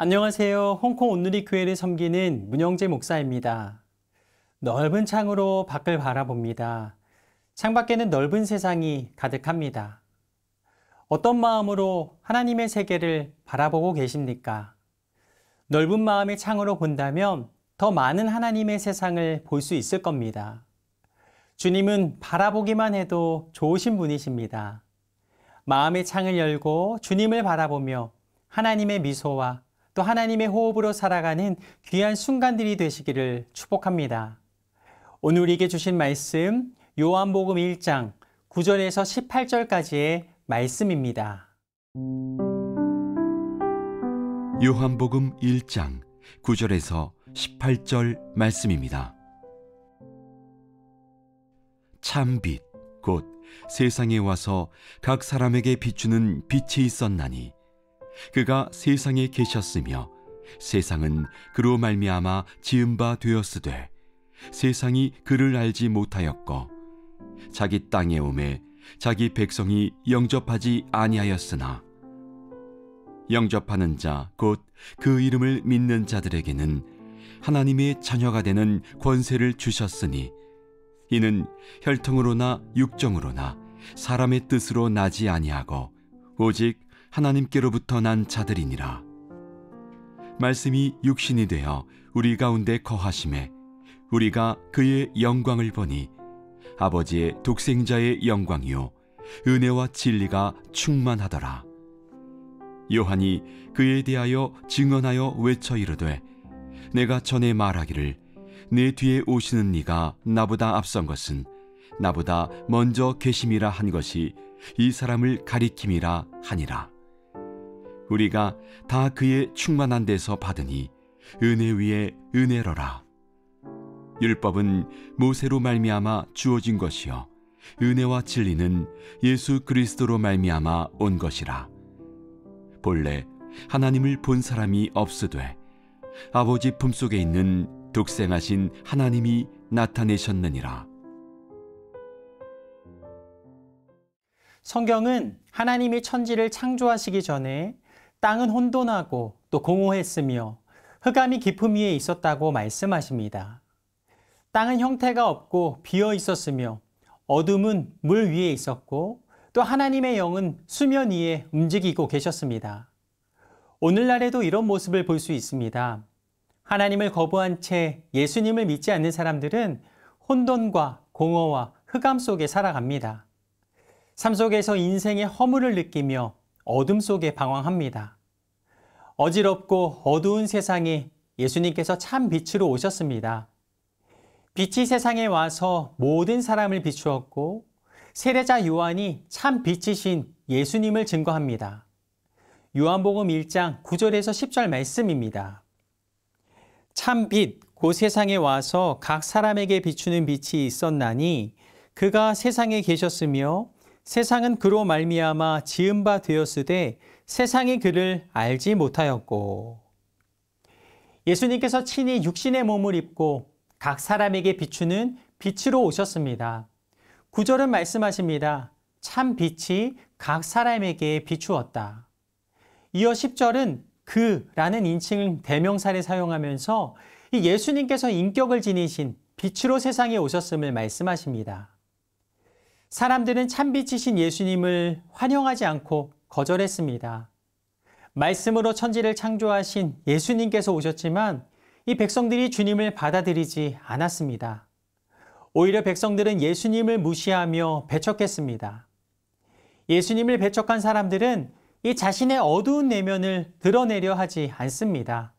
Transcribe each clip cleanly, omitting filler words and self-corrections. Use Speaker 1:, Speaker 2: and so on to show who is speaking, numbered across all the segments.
Speaker 1: 안녕하세요. 홍콩 온누리 교회를 섬기는 문영재 목사입니다. 넓은 창으로 밖을 바라봅니다. 창밖에는 넓은 세상이 가득합니다. 어떤 마음으로 하나님의 세계를 바라보고 계십니까? 넓은 마음의 창으로 본다면 더 많은 하나님의 세상을 볼 수 있을 겁니다. 주님은 바라보기만 해도 좋으신 분이십니다. 마음의 창을 열고 주님을 바라보며 하나님의 미소와 또 하나님의 호흡으로 살아가는 귀한 순간들이 되시기를 축복합니다. 오늘 우리에게 주신 말씀 요한복음 1장 9절에서 18절까지의 말씀입니다.
Speaker 2: 요한복음 1장 9절에서 18절 말씀입니다. 참 빛, 곧 세상에 와서 각 사람에게 비추는 빛이 있었나니 그가 세상에 계셨으며 세상은 그로 말미암아 지은 바 되었으되 세상이 그를 알지 못하였고 자기 땅에 오매 자기 백성이 영접하지 아니하였으나 영접하는 자 곧 그 이름을 믿는 자들에게는 하나님의 자녀가 되는 권세를 주셨으니 이는 혈통으로나 육정으로나 사람의 뜻으로 나지 아니하고 오직 하나님께로부터 난 자들이니라. 말씀이 육신이 되어 우리 가운데 거하심에 우리가 그의 영광을 보니 아버지의 독생자의 영광이요 은혜와 진리가 충만하더라. 요한이 그에 대하여 증언하여 외쳐 이르되 내가 전에 말하기를 내 뒤에 오시는 이가 나보다 앞선 것은 나보다 먼저 계심이라 한 것이 이 사람을 가리킴이라 하니라. 우리가 다 그의 충만한 데서 받으니 은혜 위에 은혜로라. 율법은 모세로 말미암아 주어진 것이요 은혜와 진리는 예수 그리스도로 말미암아 온 것이라. 본래 하나님을 본 사람이 없으되 아버지 품속에 있는 독생하신 하나님이 나타내셨느니라.
Speaker 1: 성경은 하나님이 천지를 창조하시기 전에 땅은 혼돈하고 또 공허했으며 흑암이 깊음 위에 있었다고 말씀하십니다. 땅은 형태가 없고 비어 있었으며 어둠은 물 위에 있었고 또 하나님의 영은 수면 위에 움직이고 계셨습니다. 오늘날에도 이런 모습을 볼 수 있습니다. 하나님을 거부한 채 예수님을 믿지 않는 사람들은 혼돈과 공허와 흑암 속에 살아갑니다. 삶 속에서 인생의 허물을 느끼며 어둠 속에 방황합니다. 어지럽고 어두운 세상에 예수님께서 참 빛으로 오셨습니다. 빛이 세상에 와서 모든 사람을 비추었고 세례자 요한이 참 빛이신 예수님을 증거합니다. 요한복음 1장 9절에서 10절 말씀입니다. 참 빛, 곧 세상에 와서 각 사람에게 비추는 빛이 있었나니 그가 세상에 계셨으며 세상은 그로 말미암아 지은 바 되었으되 세상이 그를 알지 못하였고. 예수님께서 친히 육신의 몸을 입고 각 사람에게 비추는 빛으로 오셨습니다. 9절은 말씀하십니다. 참 빛이 각 사람에게 비추었다. 이어 10절은 그라는 인칭 대명사를 사용하면서 이 예수님께서 인격을 지니신 빛으로 세상에 오셨음을 말씀하십니다. 사람들은 참빛이신 예수님을 환영하지 않고 거절했습니다. 말씀으로 천지를 창조하신 예수님께서 오셨지만 이 백성들이 주님을 받아들이지 않았습니다. 오히려 백성들은 예수님을 무시하며 배척했습니다. 예수님을 배척한 사람들은 이 자신의 어두운 내면을 드러내려 하지 않습니다.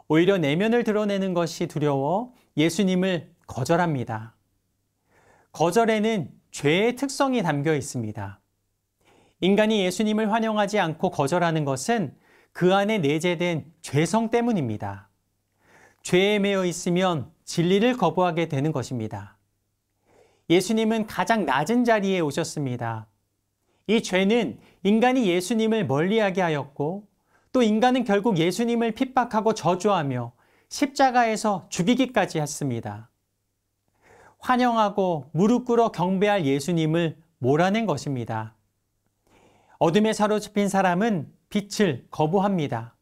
Speaker 1: 오히려 내면을 드러내는 것이 두려워 예수님을 거절합니다. 거절에는 죄의 특성이 담겨 있습니다. 인간이 예수님을 환영하지 않고 거절하는 것은 그 안에 내재된 죄성 때문입니다. 죄에 매여 있으면 진리를 거부하게 되는 것입니다. 예수님은 가장 낮은 자리에 오셨습니다. 이 죄는 인간이 예수님을 멀리하게 하였고 또 인간은 결국 예수님을 핍박하고 저주하며 십자가에서 죽이기까지 했습니다. 환영하고 무릎 꿇어 경배할 예수님을 몰아낸 것입니다. 어둠에 사로잡힌 사람은 빛을 거부합니다.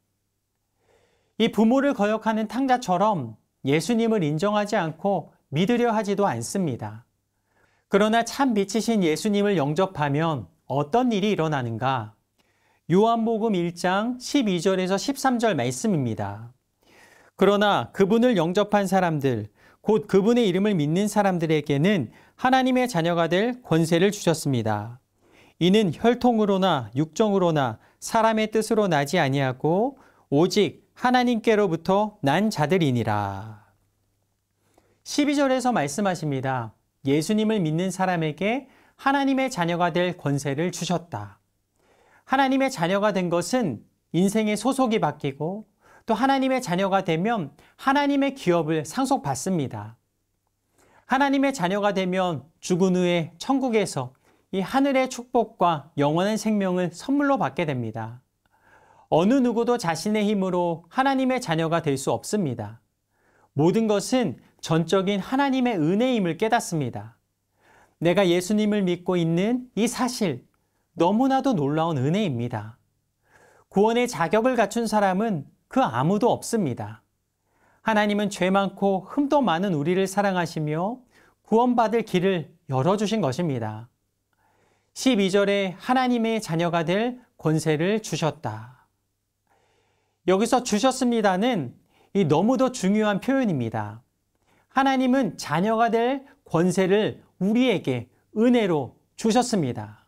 Speaker 1: 이 부모를 거역하는 탕자처럼 예수님을 인정하지 않고 믿으려 하지도 않습니다. 그러나 참 빛이신 예수님을 영접하면 어떤 일이 일어나는가? 요한복음 1장 12절에서 13절 말씀입니다. 그러나 그분을 영접한 사람들, 곧 그분의 이름을 믿는 사람들에게는 하나님의 자녀가 될 권세를 주셨습니다. 이는 혈통으로나 육정으로나 사람의 뜻으로 나지 아니하고 오직 하나님께로부터 난 자들이니라. 12절에서 말씀하십니다. 예수님을 믿는 사람에게 하나님의 자녀가 될 권세를 주셨다. 하나님의 자녀가 된 것은 인생의 소속이 바뀌고 또 하나님의 자녀가 되면 하나님의 기업을 상속받습니다. 하나님의 자녀가 되면 죽은 후에 천국에서 이 하늘의 축복과 영원한 생명을 선물로 받게 됩니다. 어느 누구도 자신의 힘으로 하나님의 자녀가 될 수 없습니다. 모든 것은 전적인 하나님의 은혜임을 깨닫습니다. 내가 예수님을 믿고 있는 이 사실, 너무나도 놀라운 은혜입니다. 구원의 자격을 갖춘 사람은 그 아무도 없습니다. 하나님은 죄 많고 흠도 많은 우리를 사랑하시며 구원받을 길을 열어주신 것입니다. 12절에 하나님의 자녀가 될 권세를 주셨다. 여기서 주셨습니다는 이 너무도 중요한 표현입니다. 하나님은 자녀가 될 권세를 우리에게 은혜로 주셨습니다.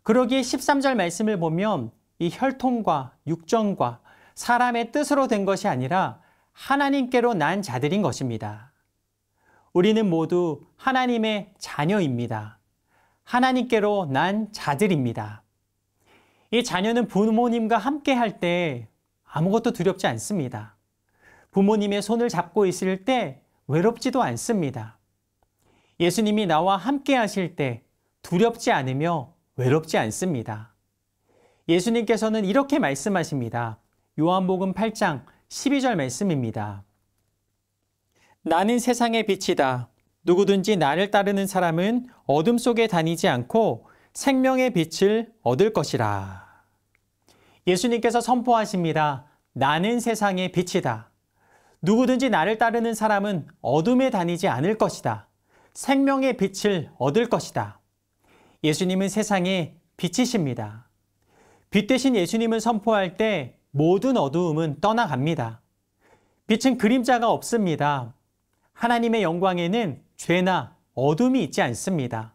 Speaker 1: 그러기에 13절 말씀을 보면 이 혈통과 육정과 사람의 뜻으로 된 것이 아니라 하나님께로 난 자들인 것입니다. 우리는 모두 하나님의 자녀입니다. 하나님께로 난 자들입니다. 이 자녀는 부모님과 함께 할 때 아무것도 두렵지 않습니다. 부모님의 손을 잡고 있을 때 외롭지도 않습니다. 예수님이 나와 함께 하실 때 두렵지 않으며 외롭지 않습니다. 예수님께서는 이렇게 말씀하십니다. 요한복음 8장 12절 말씀입니다. 나는 세상의 빛이다. 누구든지 나를 따르는 사람은 어둠 속에 다니지 않고 생명의 빛을 얻을 것이라. 예수님께서 선포하십니다. 나는 세상의 빛이다. 누구든지 나를 따르는 사람은 어둠에 다니지 않을 것이다. 생명의 빛을 얻을 것이다. 예수님은 세상의 빛이십니다. 빛 대신 예수님을 선포할 때 모든 어두움은 떠나갑니다. 빛은 그림자가 없습니다. 하나님의 영광에는 죄나 어둠이 있지 않습니다.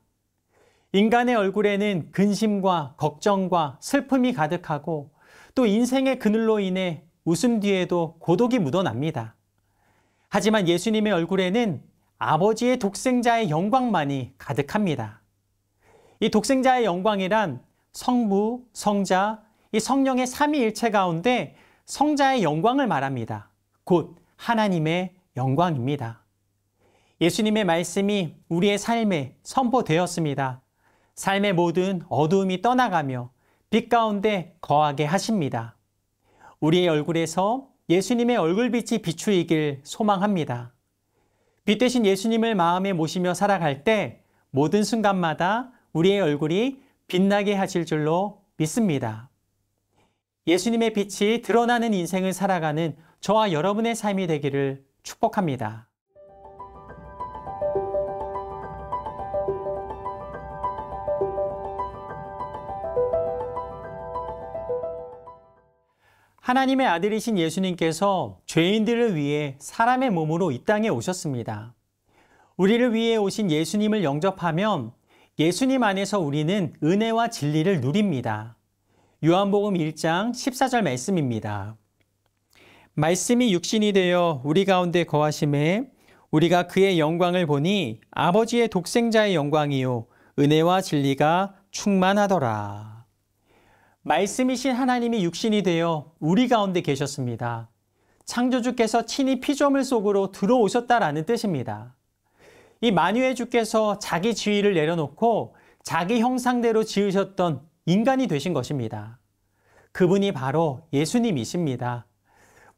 Speaker 1: 인간의 얼굴에는 근심과 걱정과 슬픔이 가득하고 또 인생의 그늘로 인해 웃음 뒤에도 고독이 묻어납니다. 하지만 예수님의 얼굴에는 아버지의 독생자의 영광만이 가득합니다. 이 독생자의 영광이란 성부, 성자, 이 성령의 삼위일체 가운데 성자의 영광을 말합니다. 곧 하나님의 영광입니다. 예수님의 말씀이 우리의 삶에 선포되었습니다. 삶의 모든 어두움이 떠나가며 빛 가운데 거하게 하십니다. 우리의 얼굴에서 예수님의 얼굴빛이 비추이길 소망합니다. 빛 대신 예수님을 마음에 모시며 살아갈 때 모든 순간마다 우리의 얼굴이 빛나게 하실 줄로 믿습니다. 예수님의 빛이 드러나는 인생을 살아가는 저와 여러분의 삶이 되기를 축복합니다. 하나님의 아들이신 예수님께서 죄인들을 위해 사람의 몸으로 이 땅에 오셨습니다. 우리를 위해 오신 예수님을 영접하면 예수님 안에서 우리는 은혜와 진리를 누립니다. 요한복음 1장 14절 말씀입니다. 말씀이 육신이 되어 우리 가운데 거하심에 우리가 그의 영광을 보니 아버지의 독생자의 영광이요 은혜와 진리가 충만하더라. 말씀이신 하나님이 육신이 되어 우리 가운데 계셨습니다. 창조주께서 친히 피조물 속으로 들어오셨다라는 뜻입니다. 이 만유의 주께서 자기 지위를 내려놓고 자기 형상대로 지으셨던 인간이 되신 것입니다. 그분이 바로 예수님이십니다.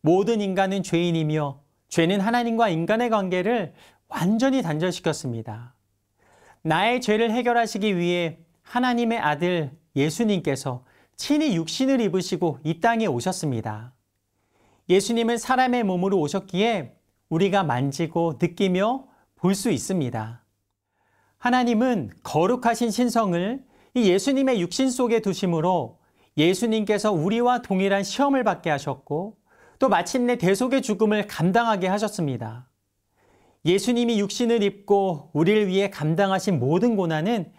Speaker 1: 모든 인간은 죄인이며 죄는 하나님과 인간의 관계를 완전히 단절시켰습니다. 나의 죄를 해결하시기 위해 하나님의 아들 예수님께서 친히 육신을 입으시고 이 땅에 오셨습니다. 예수님은 사람의 몸으로 오셨기에 우리가 만지고 느끼며 볼 수 있습니다. 하나님은 거룩하신 신성을 이 예수님의 육신 속에 두심으로 예수님께서 우리와 동일한 시험을 받게 하셨고 또 마침내 대속의 죽음을 감당하게 하셨습니다. 예수님이 육신을 입고 우리를 위해 감당하신 모든 고난은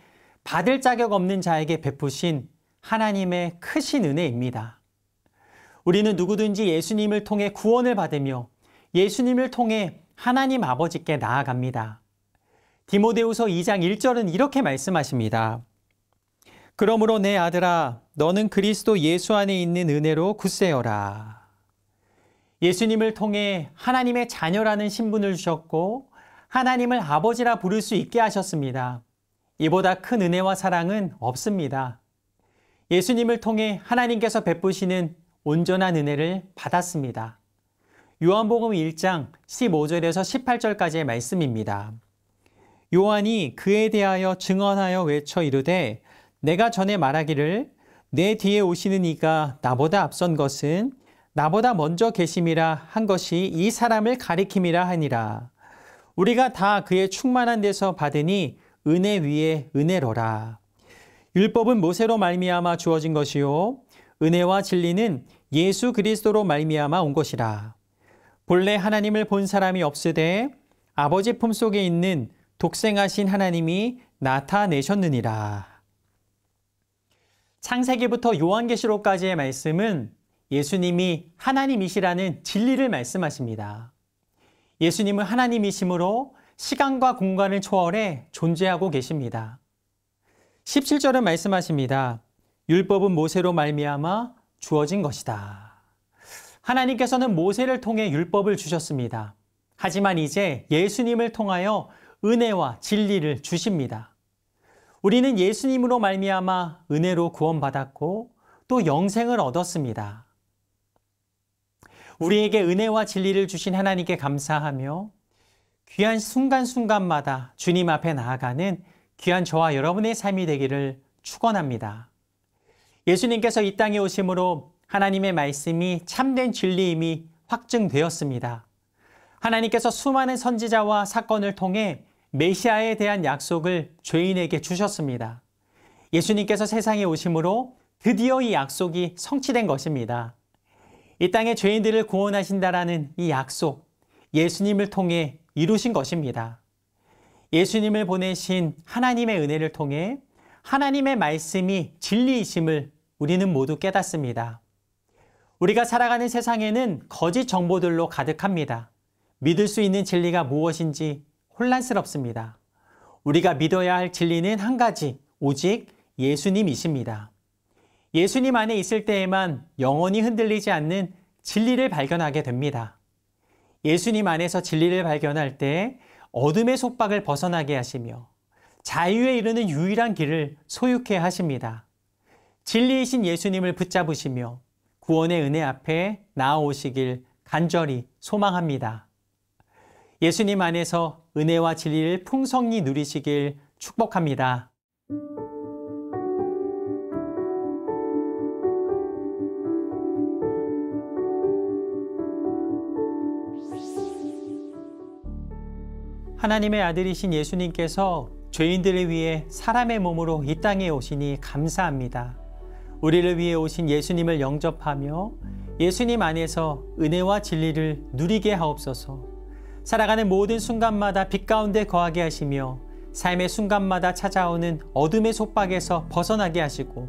Speaker 1: 받을 자격 없는 자에게 베푸신 하나님의 크신 은혜입니다. 우리는 누구든지 예수님을 통해 구원을 받으며 예수님을 통해 하나님 아버지께 나아갑니다. 디모데후서 2장 1절은 이렇게 말씀하십니다. 그러므로 내 아들아, 너는 그리스도 예수 안에 있는 은혜로 굳세어라. 예수님을 통해 하나님의 자녀라는 신분을 주셨고 하나님을 아버지라 부를 수 있게 하셨습니다. 이보다 큰 은혜와 사랑은 없습니다. 예수님을 통해 하나님께서 베푸시는 온전한 은혜를 받았습니다. 요한복음 1장 15절에서 18절까지의 말씀입니다. 요한이 그에 대하여 증언하여 외쳐 이르되 내가 전에 말하기를 내 뒤에 오시는 이가 나보다 앞선 것은 나보다 먼저 계심이라 한 것이 이 사람을 가리킴이라 하니라. 우리가 다 그의 충만한 데서 받으니 은혜 위에 은혜로라. 율법은 모세로 말미암아 주어진 것이요 은혜와 진리는 예수 그리스도로 말미암아 온 것이라. 본래 하나님을 본 사람이 없으되 아버지 품속에 있는 독생하신 하나님이 나타내셨느니라. 창세기부터 요한계시록까지의 말씀은 예수님이 하나님이시라는 진리를 말씀하십니다. 예수님은 하나님이시므로 시간과 공간을 초월해 존재하고 계십니다. 17절은 말씀하십니다. 율법은 모세로 말미암아 주어진 것이다. 하나님께서는 모세를 통해 율법을 주셨습니다. 하지만 이제 예수님을 통하여 은혜와 진리를 주십니다. 우리는 예수님으로 말미암아 은혜로 구원받았고 또 영생을 얻었습니다. 우리에게 은혜와 진리를 주신 하나님께 감사하며 귀한 순간순간마다 주님 앞에 나아가는 귀한 저와 여러분의 삶이 되기를 축원합니다. 예수님께서 이 땅에 오심으로 하나님의 말씀이 참된 진리임이 확증되었습니다. 하나님께서 수많은 선지자와 사건을 통해 메시아에 대한 약속을 죄인에게 주셨습니다. 예수님께서 세상에 오심으로 드디어 이 약속이 성취된 것입니다. 이 땅의 죄인들을 구원하신다라는 이 약속, 예수님을 통해 이루신 것입니다. 예수님을 보내신 하나님의 은혜를 통해 하나님의 말씀이 진리이심을 우리는 모두 깨닫습니다. 우리가 살아가는 세상에는 거짓 정보들로 가득합니다. 믿을 수 있는 진리가 무엇인지 혼란스럽습니다. 우리가 믿어야 할 진리는 한 가지, 오직 예수님이십니다. 예수님 안에 있을 때에만 영원히 흔들리지 않는 진리를 발견하게 됩니다. 예수님 안에서 진리를 발견할 때 어둠의 속박을 벗어나게 하시며 자유에 이르는 유일한 길을 소유케 하십니다. 진리이신 예수님을 붙잡으시며 구원의 은혜 앞에 나아오시길 간절히 소망합니다. 예수님 안에서 은혜와 진리를 풍성히 누리시길 축복합니다. 하나님의 아들이신 예수님께서 죄인들을 위해 사람의 몸으로 이 땅에 오시니 감사합니다. 우리를 위해 오신 예수님을 영접하며 예수님 안에서 은혜와 진리를 누리게 하옵소서. 살아가는 모든 순간마다 빛 가운데 거하게 하시며 삶의 순간마다 찾아오는 어둠의 속박에서 벗어나게 하시고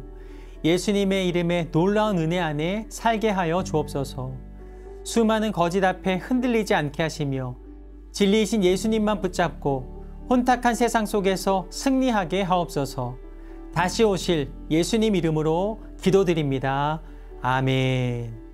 Speaker 1: 예수님의 이름에 놀라운 은혜 안에 살게 하여 주옵소서. 수많은 거짓 앞에 흔들리지 않게 하시며 진리이신 예수님만 붙잡고 혼탁한 세상 속에서 승리하게 하옵소서. 다시 오실 예수님 이름으로 기도드립니다. 아멘.